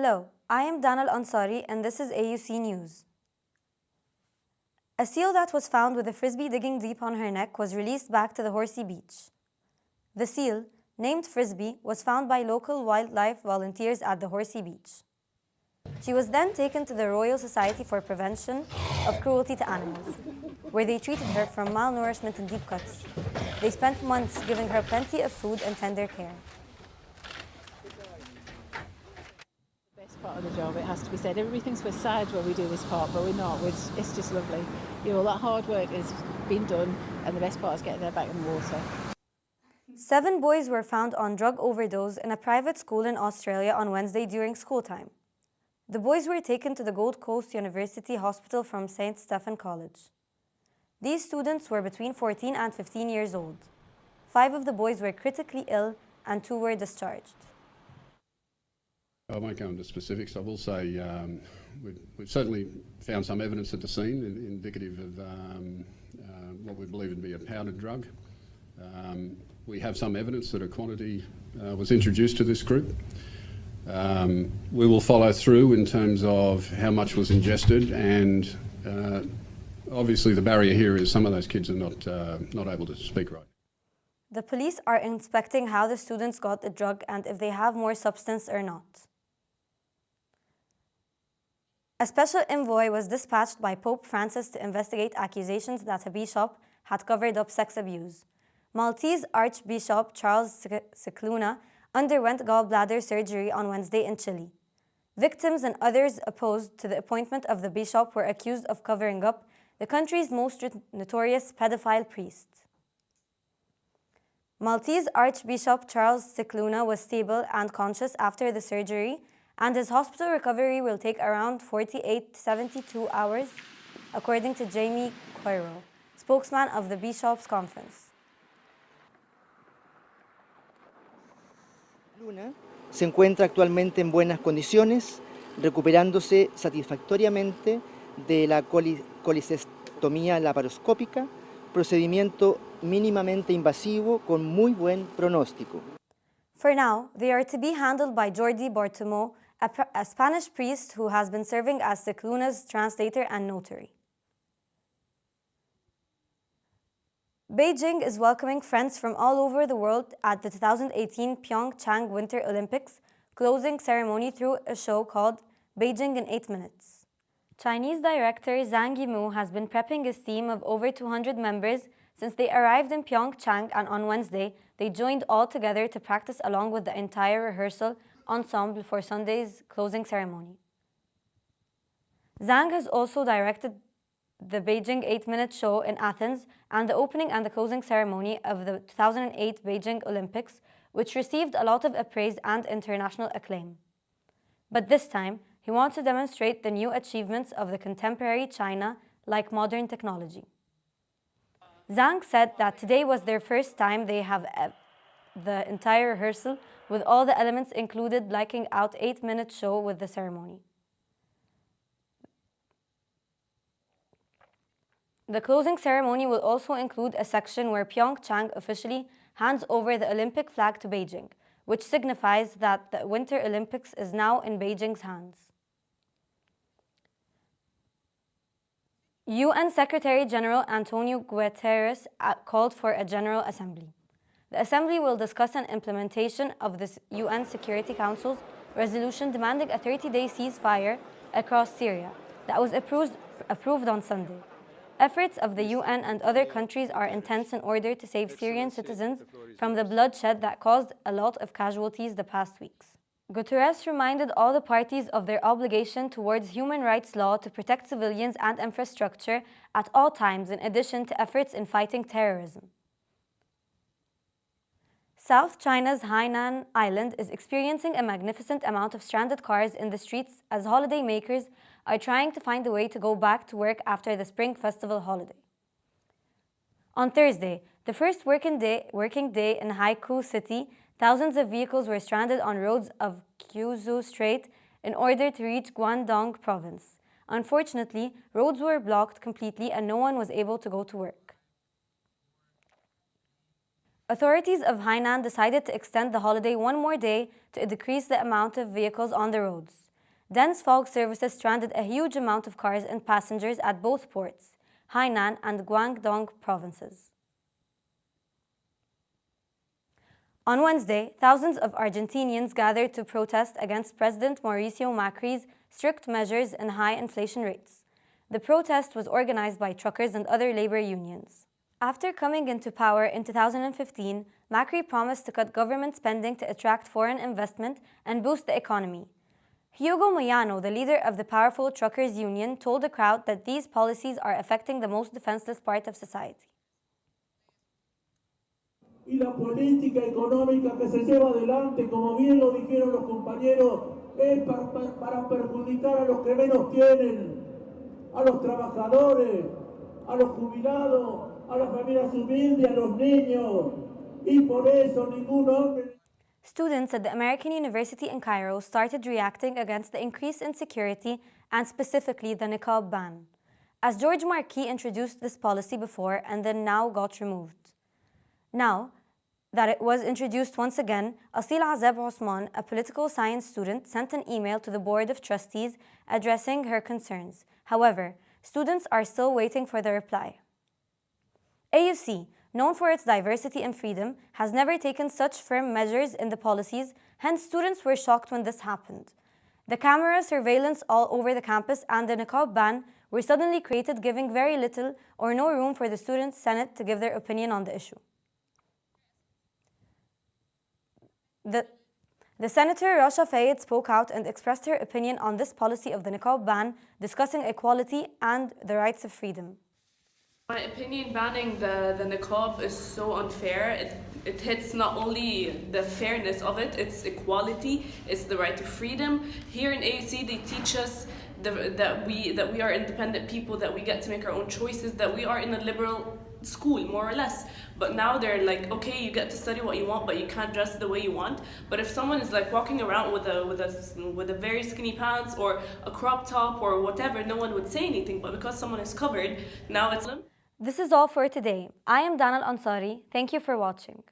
Hello, I am Danal Ansari and this is AUC News. A seal that was found with a frisbee digging deep on her neck was released back to the Horsey Beach. The seal, named Frisbee, was found by local wildlife volunteers at the Horsey Beach. She was then taken to the Royal Society for Prevention of Cruelty to Animals, where they treated her for malnourishment and deep cuts. They spent months giving her plenty of food and tender care. Part of the job, it has to be said. Everybody thinks we're sad when we do this part, but we're not. It's just lovely. You know, all that hard work has been done, and the best part is getting them back in the water. 7 boys were found on drug overdose in a private school in Australia on Wednesday during school time. The boys were taken to the Gold Coast University Hospital from St. Stephen College. These students were between 14 and 15 years old. 5 of the boys were critically ill and 2 were discharged. I won't go into specifics. I will say we've certainly found some evidence at the scene indicative of what we believe to be a powdered drug. We have some evidence that a quantity was introduced to this group. We will follow through in terms of how much was ingested, and obviously the barrier here is some of those kids are not able to speak right. The police are inspecting how the students got the drug and if they have more substance or not. A special envoy was dispatched by Pope Francis to investigate accusations that a bishop had covered up sex abuse. Maltese Archbishop Charles Scicluna underwent gallbladder surgery on Wednesday in Chile. Victims and others opposed to the appointment of the bishop were accused of covering up the country's most notorious pedophile priest. Maltese Archbishop Charles Scicluna was stable and conscious after the surgery, and his hospital recovery will take around 48 to 72 hours, according to Jamie Coiro, spokesman of the Bishops' Conference. Luna se encuentra actualmente en buenas condiciones, recuperándose satisfactoriamente de la colicectomía laparoscópica, procedimiento mínimamente invasivo con muy buen pronóstico. For now, they are to be handled by Jordi Bartomeu, a Spanish priest who has been serving as Scicluna's translator and notary. Beijing is welcoming friends from all over the world at the 2018 Pyeongchang Winter Olympics closing ceremony through a show called Beijing in 8 Minutes. Chinese director Zhang Yimou has been prepping his team of over 200 members since they arrived in Pyeongchang, and on Wednesday, they joined all together to practice along with the entire rehearsal ensemble for Sunday's closing ceremony. Zhang has also directed the Beijing 8-minute show in Athens and the opening and the closing ceremony of the 2008 Beijing Olympics, which received a lot of praise and international acclaim. But this time, he wants to demonstrate the new achievements of the contemporary China, like modern technology. Zhang said that today was their first time they have the entire rehearsal with all the elements included, blacking out 8-minute show with the ceremony. The closing ceremony will also include a section where Pyeongchang officially hands over the Olympic flag to Beijing, which signifies that the Winter Olympics is now in Beijing's hands. UN Secretary-General Antonio Guterres called for a General Assembly. The Assembly will discuss an implementation of the UN Security Council's resolution demanding a 30-day ceasefire across Syria that was approved on Sunday. Efforts of the UN and other countries are intense in order to save Syrian citizens from the bloodshed that caused a lot of casualties the past weeks. Guterres reminded all the parties of their obligation towards human rights law to protect civilians and infrastructure at all times, in addition to efforts in fighting terrorism. South China's Hainan Island is experiencing a magnificent amount of stranded cars in the streets as holidaymakers are trying to find a way to go back to work after the Spring Festival holiday. On Thursday, the first working day in Haikou City, thousands of vehicles were stranded on roads of Kyushu Strait in order to reach Guangdong province. Unfortunately, roads were blocked completely and no one was able to go to work. Authorities of Hainan decided to extend the holiday one more day to decrease the amount of vehicles on the roads. dense fog surfaces stranded a huge amount of cars and passengers at both ports, Hainan and Guangdong provinces. On Wednesday, thousands of Argentinians gathered to protest against President Mauricio Macri's strict measures and high inflation rates. The protest was organized by truckers and other labor unions. After coming into power in 2015, Macri promised to cut government spending to attract foreign investment and boost the economy. Hugo Moyano, the leader of the powerful truckers' union, told the crowd that these policies are affecting the most defenseless part of society. Y la política económica que se lleva adelante, como bien lo dijeron los compañeros, es para perjudicar a los que menos tienen, a los trabajadores, a los jubilados, a las familias humildes, a los niños, y por eso ningún hombre... Students at the American University in Cairo started reacting against the increase in security and specifically the niqab ban, as George Markey introduced this policy before and then now got removed. Now that it was introduced once again, Asil Azeb Osman, a political science student, sent an email to the Board of Trustees addressing her concerns. However, students are still waiting for the reply. AUC, known for its diversity and freedom, has never taken such firm measures in the policies, hence students were shocked when this happened. The camera surveillance all over the campus and the niqab ban were suddenly created, giving very little or no room for the student senate to give their opinion on the issue. The Senator Rasha Fayed spoke out and expressed her opinion on this policy of the niqab ban, discussing equality and the rights of freedom. My opinion, banning the niqab is so unfair. It hits not only the fairness of it, it's equality, it's the right to freedom. Here in AUC, they teach us that we are independent people, that we get to make our own choices, that we are in a liberal school, more or less. But now they're like, okay, you get to study what you want, but you can't dress the way you want. But if someone is like walking around with a very skinny pants or a crop top or whatever, no one would say anything. But because someone is covered, now it's them. This is all for today. I am Dana Al-Ansari. Thank you for watching.